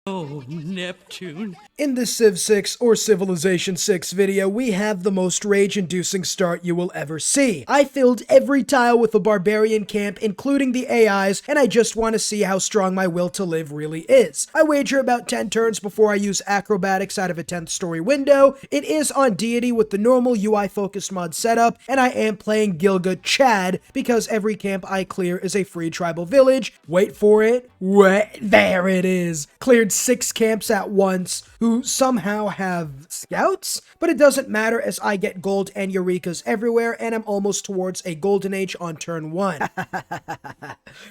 Oh, Neptune. In this Civ 6 or Civilization 6 video, we have the most rage-inducing start you will ever see. I filled every tile with a barbarian camp, including the AIs, and I just want to see how strong my will to live really is. I wager about 10 turns before I use acrobatics out of a 10th story window. It is on deity with the normal UI-focused mod setup, and I am playing Gilga Chad because every camp I clear is a free tribal village. Wait for it. There it is. Cleared 6 camps at once who somehow have scouts, but it doesn't matter as I get gold and eurekas everywhere, and I'm almost towards a golden age on turn 1.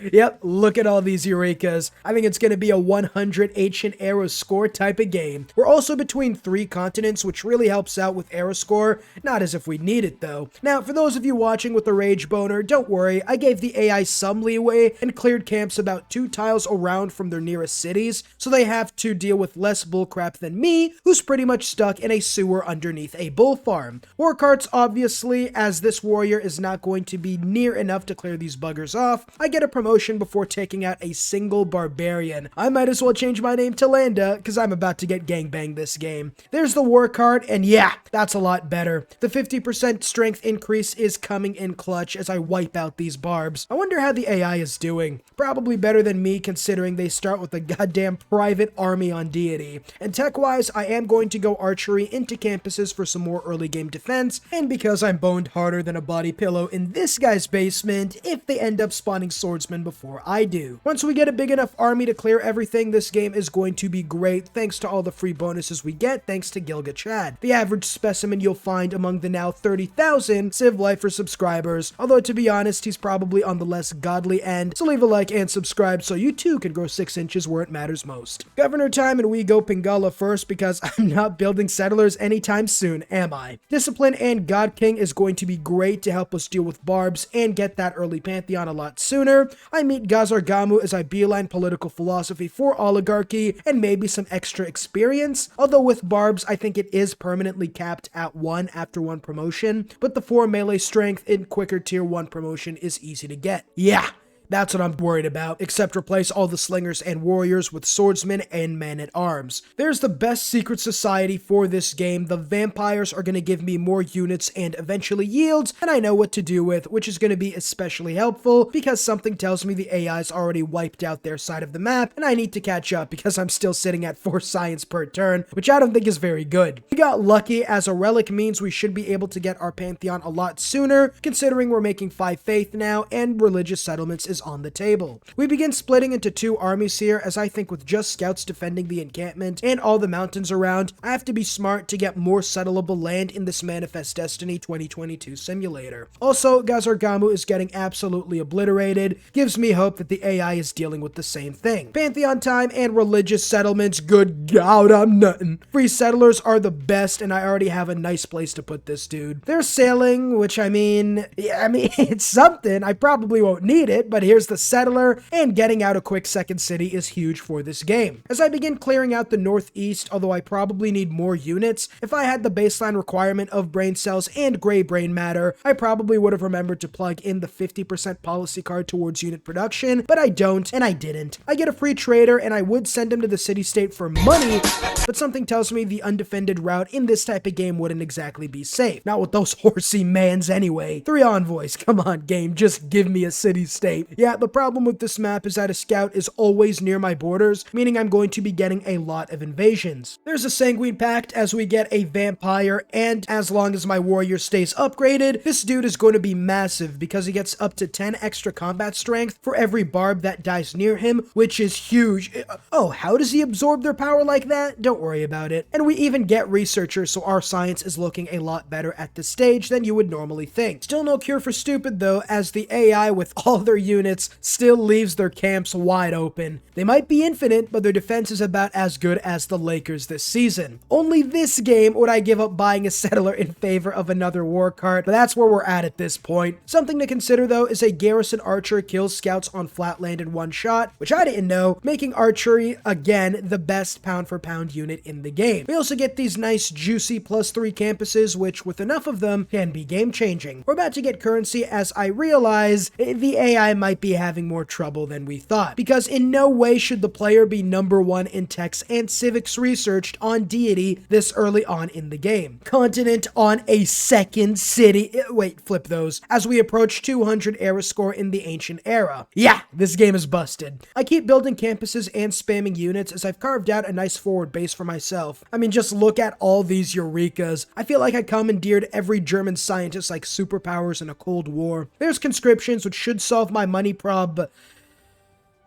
Yep, look at all these eurekas. I think it's going to be a 100 ancient era score type of game. We're also between 3 continents, which really helps out with era score, not as if we need it though. Now, for those of you watching with the rage boner, don't worry, I gave the AI some leeway and cleared camps about 2 tiles around from their nearest cities, so they have to deal with less bullcrap than me, who's pretty much stuck in a sewer underneath a bull farm. War carts, obviously, as this warrior is not going to be near enough to clear these buggers off. I get a promotion before taking out a single barbarian. I might as well change my name to Landa, because I'm about to get gangbanged this game. There's the war cart, and yeah, that's a lot better. The 50% strength increase is coming in clutch as I wipe out these barbs. I wonder how the AI is doing. Probably better than me, considering they start with a goddamn private army on deity. And tech-wise, I am going to go archery into campuses for some more early game defense, and because I'm boned harder than a body pillow in this guy's basement, if they end up spawning swordsmen before I do. Once we get a big enough army to clear everything, this game is going to be great thanks to all the free bonuses we get thanks to Gilga Chad, the average specimen you'll find among the now 30,000 TheCivLifeR subscribers, although to be honest, he's probably on the less godly end, so leave a like and subscribe so you too can grow 6 inches where it matters most. Governor time, and we go Pingala first because I'm not building settlers anytime soon, am I? Discipline and God King is going to be great to help us deal with barbs and get that early pantheon a lot sooner. I meet Gazargamu as I beeline political philosophy for oligarchy and maybe some extra experience, although with barbs I think it is permanently capped at 1 after 1 promotion, but the 4 melee strength in quicker tier 1 promotion is easy to get. Yeah, that's what I'm worried about, except replace all the slingers and warriors with swordsmen and men-at-arms. There's the best secret society for this game. The vampires are going to give me more units and eventually yields, and I know what to do with, which is going to be especially helpful because something tells me the AI's already wiped out their side of the map, and I need to catch up because I'm still sitting at 4 science per turn, which I don't think is very good. We got lucky, as a relic means we should be able to get our pantheon a lot sooner, considering we're making 5 faith now, and religious settlements is on the table. We begin splitting into 2 armies here, as I think with just scouts defending the encampment and all the mountains around, I have to be smart to get more settleable land in this Manifest Destiny 2022 simulator. Also, Gazargamu is getting absolutely obliterated, gives me hope that the AI is dealing with the same thing. Pantheon time and religious settlements, good God, I'm nuttin'. Free settlers are the best, and I already have a nice place to put this dude. They're sailing, which it's something. I probably won't need it, but here's the settler, and getting out a quick second city is huge for this game. As I begin clearing out the northeast, although I probably need more units, if I had the baseline requirement of brain cells and gray brain matter, I probably would have remembered to plug in the 50% policy card towards unit production, but I don't, and I didn't. I get a free trader, and I would send him to the city-state for money, but something tells me the undefended route in this type of game wouldn't exactly be safe. Not with those horsey mans anyway. 3 envoys, come on game, just give me a city-state. Yeah, the problem with this map is that a scout is always near my borders, meaning I'm going to be getting a lot of invasions. There's a Sanguine Pact as we get a vampire, and as long as my warrior stays upgraded, this dude is going to be massive because he gets up to 10 extra combat strength for every barb that dies near him, which is huge. Oh, how does he absorb their power like that? Don't worry about it. And we even get researchers, so our science is looking a lot better at this stage than you would normally think. Still no cure for stupid though, as the AI with all their units still leaves their camps wide open. They might be infinite, but their defense is about as good as the Lakers this season. Only this game would I give up buying a settler in favor of another war cart, but that's where we're at this point. Something to consider though is a garrison archer kills scouts on flat land in 1 shot, which I didn't know, making archery again the best pound for pound unit in the game. We also get these nice juicy +3 campuses, which with enough of them can be game changing. We're about to get currency as I realize the AI might be having more trouble than we thought, because in no way should the player be #1 in techs and civics researched on deity this early on in the game. Continent on a second city. Wait, flip those. As we approach 200 era score in the ancient era. Yeah, this game is busted. I keep building campuses and spamming units as I've carved out a nice forward base for myself. I mean, just look at all these Eurekas. I feel like I commandeered every German scientist like superpowers in a Cold War. There's conscriptions, which should solve my money prob.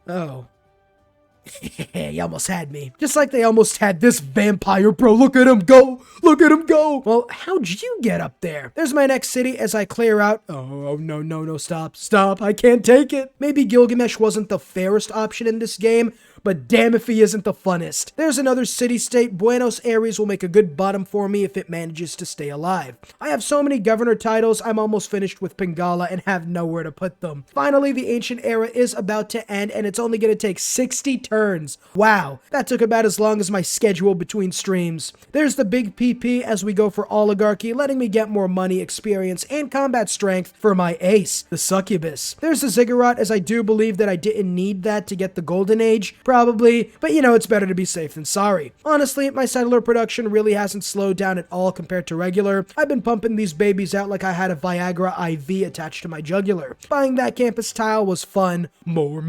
Oh. You almost had me. Just like they almost had this vampire, bro. Look at him go. Look at him go. Well, how'd you get up there? There's my next city as I clear out. Oh, no, stop. I can't take it. Maybe Gilgamesh wasn't the fairest option in this game, but damn if he isn't the funnest. There's another city-state. Buenos Aires will make a good bottom for me if it manages to stay alive. I have so many governor titles, I'm almost finished with Pingala and have nowhere to put them. Finally, the ancient era is about to end, and it's only going to take 60 turns. Wow, that took about as long as my schedule between streams. There's the big PP as we go for oligarchy, letting me get more money, experience, and combat strength for my ace, the succubus. There's the ziggurat, as I do believe that I didn't need that to get the golden age. Probably, but you know, it's better to be safe than sorry. Honestly, my settler production really hasn't slowed down at all compared to regular. I've been pumping these babies out like I had a Viagra IV attached to my jugular. Buying that campus tile was fun. More.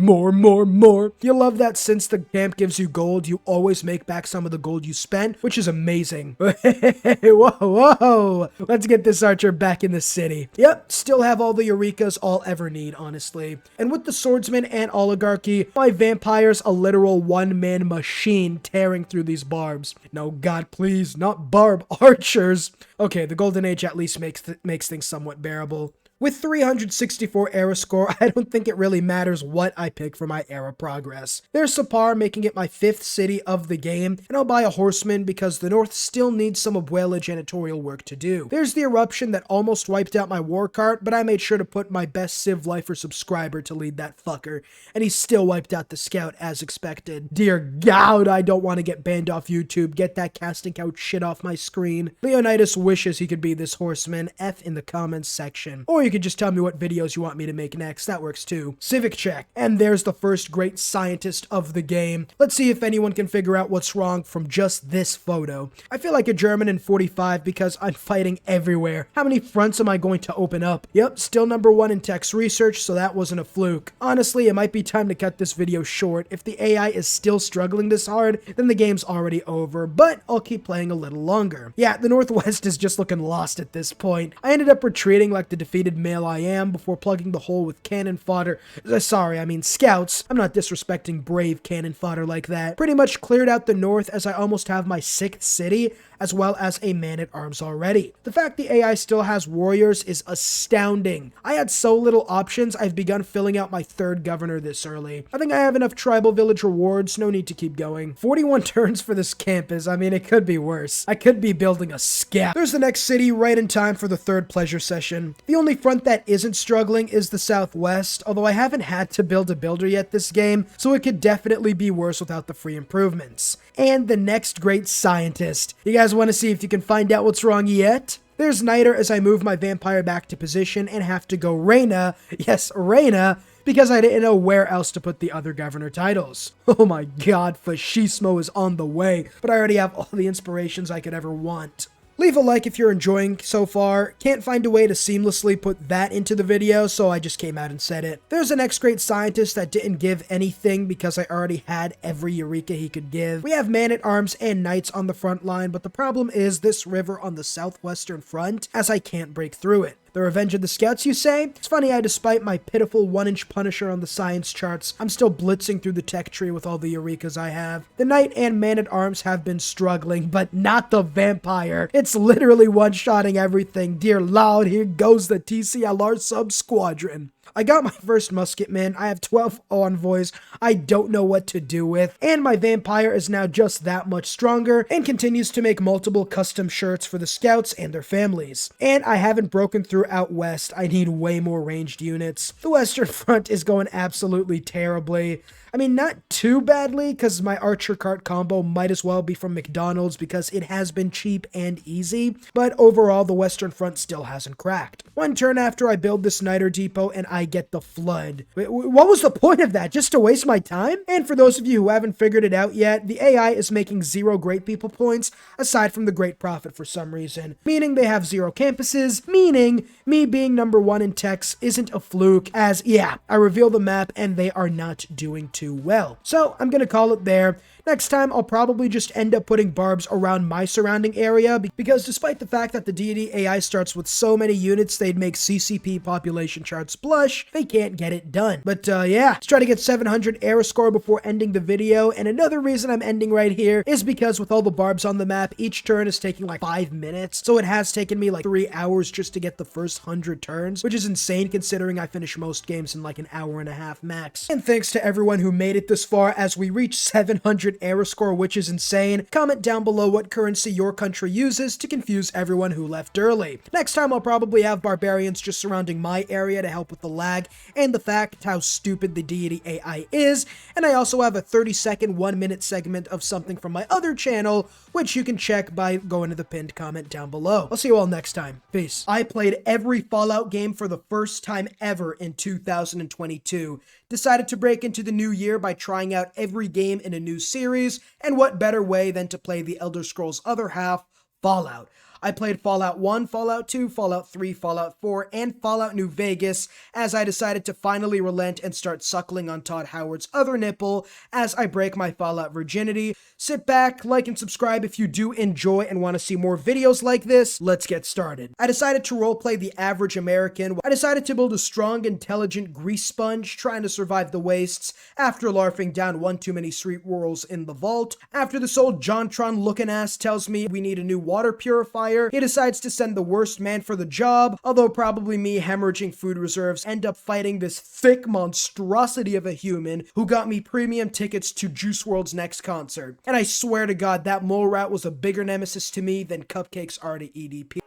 You love that since the camp gives you gold, you always make back some of the gold you spent, which is amazing. Whoa. Let's get this archer back in the city. Yep, still have all the Eurekas I'll ever need, honestly. And with the swordsman and oligarchy, my vampires a literal one-man machine tearing through these barbs. No, God, please, not barb archers. Okay, the golden age at least makes things somewhat bearable. With 364 era score, I don't think it really matters what I pick for my era progress. There's Sapar, making it my 5th city of the game, and I'll buy a horseman because the north still needs some Abuela janitorial work to do. There's the eruption that almost wiped out my war cart, but I made sure to put my best TheCivLifeR subscriber to lead that fucker, and he still wiped out the scout as expected. Dear God, I don't want to get banned off YouTube. Get that casting couch shit off my screen. Leonidas wishes he could be this horseman. F in the comments section. Or you could just tell me what videos you want me to make next. That works too. Civic check. And there's the first great scientist of the game. Let's see if anyone can figure out what's wrong from just this photo. I feel like a German in 45 because I'm fighting everywhere. How many fronts am I going to open up? Yep, still #1 in text research, so that wasn't a fluke. Honestly, it might be time to cut this video short. If the AI is still struggling this hard, then the game's already over, but I'll keep playing a little longer. Yeah, the Northwest is just looking lost at this point. I ended up retreating like the defeated male I am before plugging the hole with cannon fodder. Sorry, I mean scouts. I'm not disrespecting brave cannon fodder like that. Pretty much cleared out the north as I almost have my 6th city, as well as a man-at-arms already. The fact the AI still has warriors is astounding. I had so little options, I've begun filling out my 3rd governor this early. I think I have enough tribal village rewards, no need to keep going. 41 turns for this campus, I mean, it could be worse. I could be building a scout. There's the next city right in time for the 3rd pleasure session. The only front that isn't struggling is the southwest, although I haven't had to build a builder yet this game, so it could definitely be worse without the free improvements. And the next great scientist. You guys want to see if you can find out what's wrong yet? There's Niter as I move my vampire back to position and have to go Reina, yes, Reina, because I didn't know where else to put the other governor titles. Oh my God, Fascismo is on the way, but I already have all the inspirations I could ever want. Leave a like if you're enjoying so far. Can't find a way to seamlessly put that into the video, so I just came out and said it. There's an next great scientist that didn't give anything because I already had every Eureka he could give. We have man-at-arms and knights on the front line, but the problem is this river on the southwestern front, as I can't break through it. The Revenge of the Scouts, you say? It's funny how despite my pitiful 1-inch Punisher on the science charts, I'm still blitzing through the tech tree with all the Eurekas I have. The Knight and Man-at-Arms have been struggling, but not the Vampire. It's literally one-shotting everything. Dear Lord, here goes the TCLR sub-squadron. I got my first musketman, I have 12 envoys I don't know what to do with, and my vampire is now just that much stronger and continues to make multiple custom shirts for the scouts and their families. And I haven't broken through out west, I need way more ranged units. The Western Front is going absolutely terribly. I mean, not too badly, because my archer cart combo might as well be from McDonald's because it has been cheap and easy, but overall the Western Front still hasn't cracked. One turn after I build this Niter Depot and I get the flood. What was the point of that? Just to waste my time? And for those of you who haven't figured it out yet, the AI is making 0 great people points aside from the great profit for some reason, meaning they have 0 campuses, meaning me being number 1 in techs isn't a fluke, as yeah, I reveal the map and they are not doing too well. So I'm gonna call it there. Next time, I'll probably just end up putting barbs around my surrounding area, because despite the fact that the deity AI starts with so many units they'd make CCP population charts blush, they can't get it done. But yeah, let's try to get 700 era score before ending the video, and another reason I'm ending right here is because with all the barbs on the map, each turn is taking like 5 minutes, so it has taken me like 3 hours just to get the first 100 turns, which is insane considering I finish most games in like an hour and a half max. And thanks to everyone who made it this far as we reach 700 era score, which is insane. Comment down below what currency your country uses to confuse everyone who left early. Next time I'll probably have barbarians just surrounding my area to help with the lag and the fact how stupid the deity AI is, and I also have a 30-second 1-minute segment of something from my other channel, which you can check by going to the pinned comment down below. I'll see you all next time. Peace. I played every Fallout game for the first time ever in 2022. Decided to break into the new year by trying out every game in a new series, and what better way than to play the Elder Scrolls other half, Fallout. I played Fallout 1, Fallout 2, Fallout 3, Fallout 4, and Fallout New Vegas as I decided to finally relent and start suckling on Todd Howard's other nipple as I break my Fallout virginity. Sit back, like, and subscribe if you do enjoy and want to see more videos like this. Let's get started. I decided to roleplay the average American. I decided to build a strong, intelligent grease sponge trying to survive the wastes after larfing down one too many street rolls in the vault. After this old JonTron looking ass tells me we need a new water purifier, he decides to send the worst man for the job, although probably me hemorrhaging food reserves end up fighting this thick monstrosity of a human who got me premium tickets to Juice WRLD's next concert. And I swear to God, that mole rat was a bigger nemesis to me than Cupcake's are to EDP.